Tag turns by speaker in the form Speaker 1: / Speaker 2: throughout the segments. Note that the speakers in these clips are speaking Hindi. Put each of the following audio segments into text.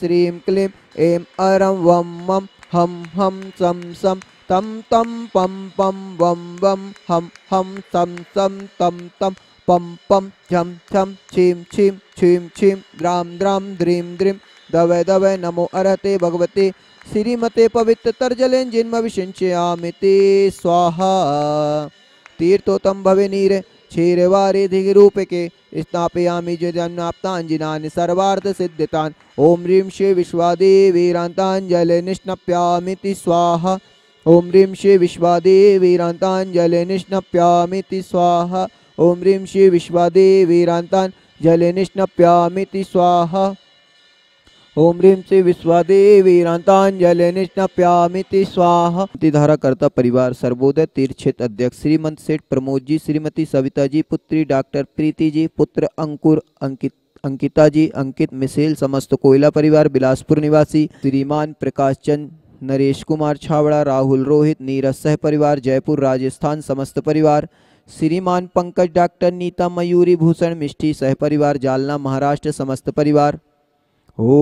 Speaker 1: श्रीं क्लीं ऐं अरं वं मं हं हं सं सं तं तं पं पं वं वं हं हं सं सं तं तं पं पं झं झं छीं छीं छीं छीं द्रां द्रां द्रीं द्रीं दवै दवै नमो अरहते भगवते श्रीमते पवित्र तर्जलेन जिन्म विषिंचयामिति स्वाहा। तीर्थोत्तम भवे नीर क्षीरवारे धिरूपके स्थापयामि जन्नाप्ताञ्जिनानि सर्वार्थ सिद्धितान्। ओम ह्रीं श्री विश्वादेवीरान्ताञ्जले निष्णप्यामिति स्वाहा। ओम ह्रीं श्री विश्वादेवीरान्ताञ्जले निष्णप्यामिति स्वाहा। ओम ह्रीं श्री विश्वादेवीरान्ताञ्जले निष्णप्यामिति स्वाहा। ओम ह्रीं श्री विश्वादेवीरान्ताञ्जले निष्णप्यामिति स्वाहा। धारा कर्ता परिवार सर्वोदय तीर्थ क्षेत्र अध्यक्ष श्रीमंत सेठ प्रमोद जी, श्रीमती सविता जी, पुत्री डॉक्टर प्रीति जी, पुत्र अंकुर, अंकिता जी, अंकित, मिसेल, समस्त कोयला परिवार बिलासपुर निवासी, श्रीमान प्रकाश चंद, नरेश कुमार छावड़ा, राहुल, रोहित, नीरज सह परिवार जयपुर राजस्थान समस्त परिवार, श्रीमान पंकज, डॉक्टर नीता, मयूरी, भूषण, मिष्टी सह परिवार जालना महाराष्ट्र समस्त परिवार। ओम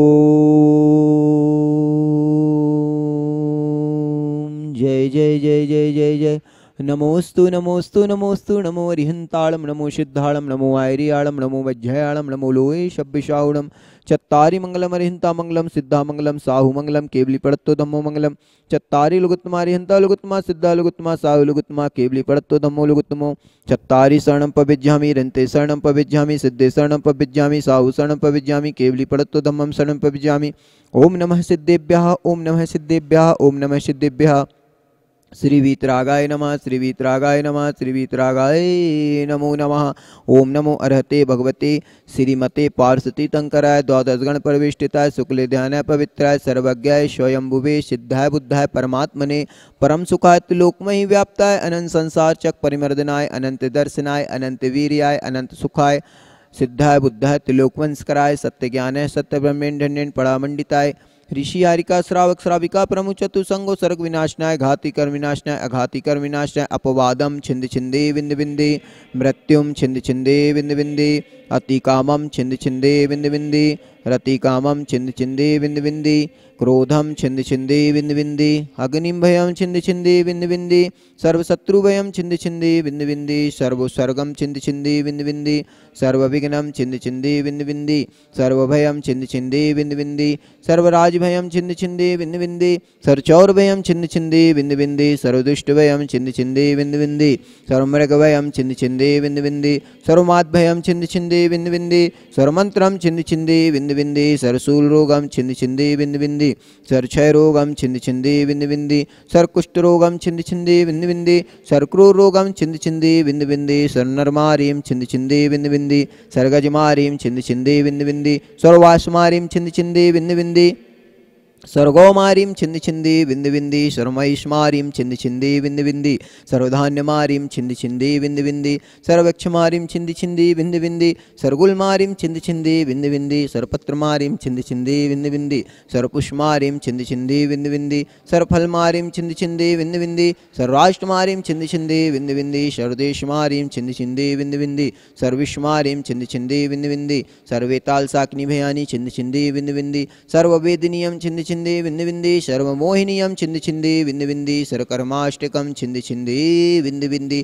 Speaker 1: जय जय जय जय जय जय नमोस्तु नमोस्तु नमोस्तु नमो रिहंताళం नमो सिद्धाళం नमो आयरियाళం नमो वज्रयाళం नमो लोये शब्बशाउणम चत्तारि मंगलम अरिहंता मंगलम सिद्धा मंगलम साहु मंगलम केवली पड़त्तो धम्मो मंगलम चत्तारि लुगुत्तमा अरिहंता लुगुत्तमा सिद्धा लुगुत्तमा साहु लुगुत्तमा केवली पड़त्तो धम्मो लुगुत्तमो चत्तारि शरणं पविज्जामि रन्ते शरणं पविज्जामि सिद्धे शरणं पविज्जामि साहु शरणं पविज्जामि केवली पड़त्तो धम्मं शरणं पविज्जामि। ओम नमः सिद्धेभ्यः ओम नमः सिद्धेभ्यः ओम नमः सिद्धेभ्यः। श्री वीतरागाय नमः श्री वीतरागाय नमः श्री वीतरागाय नमो नमः। ओम नमो अरहते भगवते श्रीमते पार्षती तंकराय द्वादश गण परिवेष्टिताय शुक्ल ध्यानाय पवित्राय सर्वज्ञाय स्वयंभुवे सिद्धाय बुद्धाय परमात्मने परम सुखाय त्रिलोकमयि व्याप्ताय अनंत संसार चक परिमर्दनाय अनंत दर्शनाय अनंत वीर्याय अनंत सुखाय सिद्धाय बुद्धाय त्रिलोकवंशकराय सत्य ज्ञानाय सत्य ब्रह्मेण्ड परामंडिताय ऋषि हारिका श्रावक श्राविका प्रमुख चतुसंगो सर्ग विनाशनाय घाति कर्म विनाशनाय अघाति कर्म विनाशनाय अपवादम छिंद छिंदे बिंद बिंदे मृत्युम छिंद छिंदे बिंद बिंदे अतिकामम छिंद छिंदे बिंद बिंदे रतिकामम छिंद छिंदे बिंद बिंदे क्रोधम छिंद छिंदे बिंद बिंदे अग्निम भयम छिंद छिंदे बिंद बिंदे सर्वशत्रु भयम छिंद छिंदे बिंद बिंदे सर्वसर्गम छिंद छिंदे बिंद बिंदे सर्वविघ्नम छिंद छिंदे बिंद बिंदे सर्वभयम छिंद छिंदे बिंद बिंदे सर्वराज भयम छिंद छिंदे बिंद बिंदे सर्वचौर भयम छिंद छिंदे बिंद बिंदे सर्वदुष्ट भयम छिंद छिंदे बिंद बिंदे सर्वमृग भयम छिंद छिंदे बिंद बिंदे सर्वमाद भयम छिंद छिंदे बिंद बिंदे सर्वमंत्रम छिंद छिंदे बिंद बिंदे सर्वशूल रोगम छिंद छिंदे बिंद बिंदे सर्वक्षय रोगम छिंद छिंदे बिंद बिंदे सर्वकुष्ठ रोगम छिंद छिंदे बिंद बिंदे सर्वक्रूर रोगम छिंद छिंदे बिंद बिंदे सर्वनरमारीम छिंद छिंदे बिंद बिंदे सर्वगजमारीम छिंद छिंदे बिंद बिंदे सर्ववासमारीम छिंद छिंदे बिंद बिंदे सर्वगौमारीं छिंद छिंदे बिंद बिंदे सर्वमहिष्मारीं छिंद छिंदे बिंद बिंदे सर्वधान्यमारीं छिंद छिंदे बिंद बिंदे सर्वक्षमारीं छिंद छिंदे बिंद बिंदे सर्वगुलमारीं छिंद छिंदे बिंद बिंदे सर्वपत्रमारीं छिंद छिंदे बिंद बिंदे सर्वपुष्पमारीं छिंद छिंदे बिंद बिंदे सर्वफलमारीं छिंद छिंदे बिंद बिंदे सर्वराष्ट्रमारीं छिंद छिंदे बिंद बिंदे सर्वदेशमारीं छिंद छिंदे बिंद बिंदे सर्वविश्वमारीं छिंद छिंदे बिंद बिंदे सर्वेताल साकनी भयानी छिंद छिंदे बिंद बिंदे सर्ववेदनीयं छिंद छिंदे बिंद बिंदे सर्वमोहिनीयं छिंद छिंदे बिंद बिंदे सर्वकर्माष्टकं छिंद छिंदे बिंद बिंदे।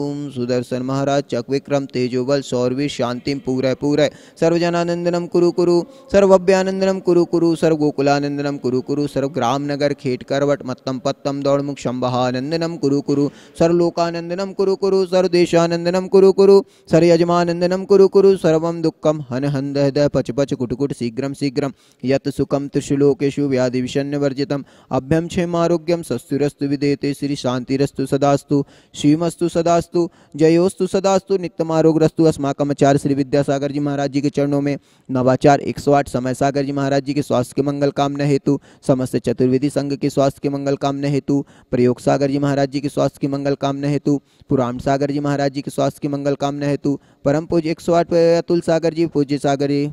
Speaker 1: ओम सुदर्शन महाराज चक विक्रम तेजोबल सौरवी शांतिम पूरय पूरय सर्वजनानंदनम कुरु कुरु सर्वभव्यानंदनम कुरु कुरु सर्वगोकुलानंदनम कुरु कुरु सर्वग्राम नगर खेट करवट मत्तम पत्तम दौड़मुख शंभहानंदनम कुरु कुरु सर्वलोकानंदनम कुरु कुरु सर्वदेशानंदनम कुरु कुरु सर्वयजमानंदनम कुरु कुरु सर्वम दुःखम हन हंद हृदय पच पच कुटुकुट शीघ्रम शीघ्रम यत सुखम त्रिशुलोकेषु व्याधि विषण्य वर्जितम अभ्यम क्षेमारोग्यम सस्तुरस्तु विदेते श्री शांतिरस्तु सदास्तु श्रीमस्तु सदास्तु जयोस्तु सदास्तु नित्यमारोग्यस्तु। अस्माकम आचार्य श्री विद्यासागर जी महाराज जी के चरणों में नवाचार 108 समय सागर जी महाराज जी के स्वास्थ्य के मंगल कामना हेतु, समस्त चतुर्वेदी संघ के स्वास्थ्य के मंगल कामना हेतु, प्रयोग सागर जी महाराज जी के स्वास्थ्य की मंगल कामना हेतु, पुराण सागर जी महाराज जी के स्वास्थ्य की मंगल कामना हेतु, परम पूज्य 108 अतुल सागर जी पूज्य सागर जी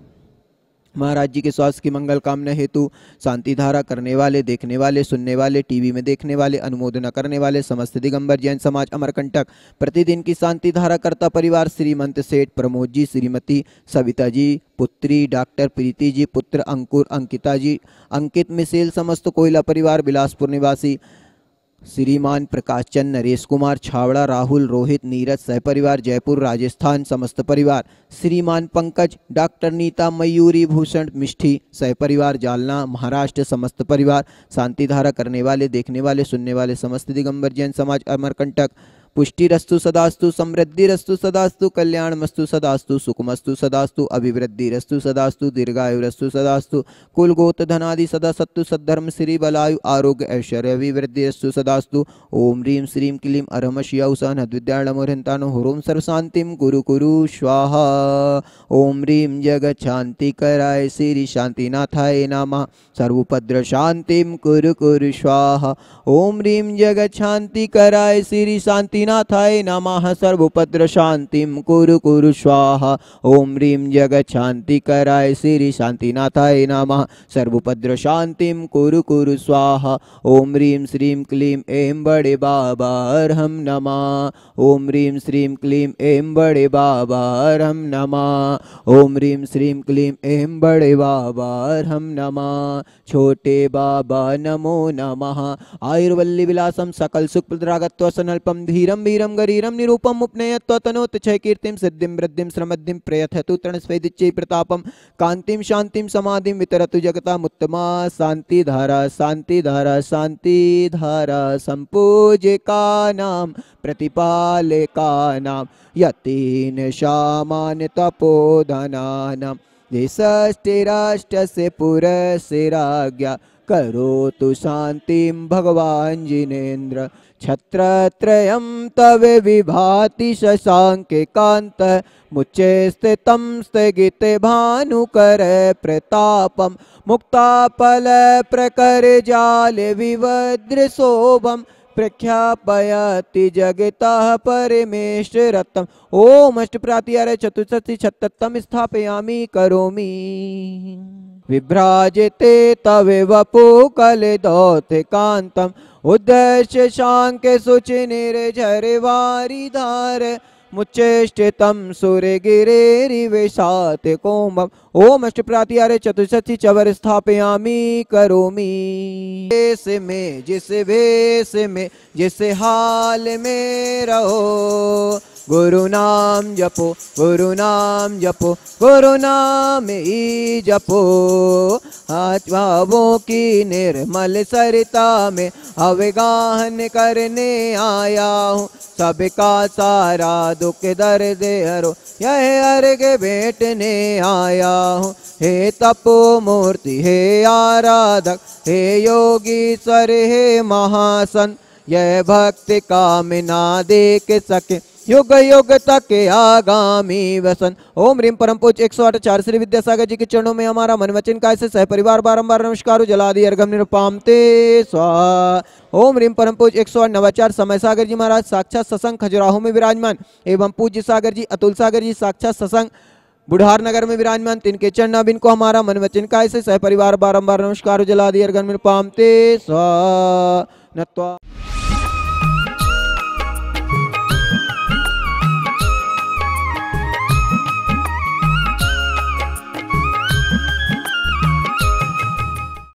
Speaker 1: महाराज जी के स्वास्थ्य की मंगल कामना हेतु शांति धारा करने वाले, देखने वाले, सुनने वाले, टीवी में देखने वाले, अनुमोदना करने वाले समस्त दिगंबर जैन समाज अमरकंटक, प्रतिदिन की शांति धारा करता परिवार, श्रीमंत सेठ प्रमोद जी, श्रीमती सविता जी, पुत्री डॉक्टर प्रीति जी, पुत्र अंकुर, अंकिता जी, अंकित मिसेल, समस्त कोयला परिवार, बिलासपुर निवासी श्रीमान प्रकाश चंद, नरेश कुमार छावड़ा, राहुल, रोहित, नीरज सहपरिवार, जयपुर राजस्थान समस्त परिवार, श्रीमान पंकज, डॉक्टर नीता, मयूरी, भूषण, मिष्ठी सहपरिवार, जालना महाराष्ट्र समस्त परिवार, शांति धारा करने वाले, देखने वाले, सुनने वाले समस्त दिगंबर जैन समाज अमरकंटक, पुष्टिरस्तु सदास्तु, समृद्धिरस्तु सदास्तु, कल्याणमस्तु सदास्तु, सुखमस्तु सदास्तु, अभिवृद्धिरस्तु सदास्तु, दीर्घायुरस्तु सदास्तु, कुल गोत्र धनादि सदा सत्तु, सद्धर्म श्री बलायु आरोग्य ऐश्वर्य अभिवृद्धिरस्तु सदास्तु। ओम ह्रीं श्रीं क्लीं अरहम शियाउसन हद्विद्याणमोहंतानो होरोम सर्वशांतिम कुरु कुरु स्वाहा। ओम ह्रीं जगत शांति कराय श्री शांतिनाथाय नमः, सर्वोपद्र शांतिम कुरु कुरु स्वाहा। ओम ह्रीं जगत शांति कराय श्री शांतिनाथाय नमः, सर्वोपद्र शांतिम कुरु कुरु स्वाहा। ओम ह्रीं जगत शांति कराय श्री शांतिनाथाय नमः, सर्वोपद्र शांतिम कुरु कुरु स्वाहा। ओम ह्रीं श्रीं क्लीं ऐं बड़े बाबा अरहम नमः। ओम ह्रीं श्रीं क्लीं ऐं बड़े बाबा अरहम नमः। ओम ह्रीं श्रीं क्लीं ऐं बड़े बाबा अरहम नमः। छोटे बाबा नमो नमः। आयुर्वल्ली विलासम सकल सुख प्रदागत्व सनल्पम धीरम वीरम गरीरम निरूपम उपनयत्व तनोत क्षय कीर्तिम सिद्धिम वृद्धिम श्रमद्धिम प्रयथतु तृणस्वेदिच्चै प्रतापम कांतिम शांतिम समाधिम वितरतु जगताम उत्तमा। शांति धारा शांति धारा शांति धारा संपूजिका नाम प्रतिपालिका नाम यतीन शामान तपोधनानाम देशष्टिराष्ट्र से पुरस्य राज्ञा करोतु शांतिम भगवान जिनेन्द्र। छत्रत्रयं तव विभाति शशांके कांत मुच्चे स्थितं स्थगिते भानुकर प्रतापम मुक्तापल प्रकर जाल विवद्र शोभम प्रख्यापयति जगतः परमेश्वरतम। ओम अष्टप्रातिहारः चतुष्षष्टि शततम स्थापयामि करोमि। विभ्राजते तव वपु कलदौते कांतम उद्देश्य शांके शुचि निर्झर वारिधार मुच्चेष्टितम सूर्य गिरेरिवेशात कोमम। ओम अष्टप्रातिहारः चतुष्षष्टि चवर स्थापयामि करोमि। भेष में जिस भेष में जिस हाल में रहो गुरु नाम जपो गुरु नाम जपो गुरु नाम ही जपो। आत्माओं की निर्मल सरिता में अवगाहन करने आया हूँ, सबका सारा दुख दर्द हरो यह अर्घ भेंटने आया हूँ। हे तपो मूर्ति हे आराधक हे योगीश्वर हे महासन, यह भक्ति कामना देख सके युग युग तक आगामी वसन। ओम ह्रीं परम पूज्य 108 आचार्य श्री विद्यासागर जी के चरणों में हमारा मन वचन काय से सह परिवार बारंबार नमस्कार जलादि अर्घम निरुपामते स्वाहा। ओम ह्रीं परम पूज्य 108 नवाचार समय सागर जी महाराज साक्षात सत्संग खजुराहो में विराजमान एवं पूज्य सागर जी अतुल सागर जी साक्षात सत्संग बुढ़ार नगर में विराजमान, तिनके चरण बिन को हमारा मन वचन काय से सह परिवार बारंबार नमस्कार जलादि अर्घम निरुपामते स्वाहा। नत्वा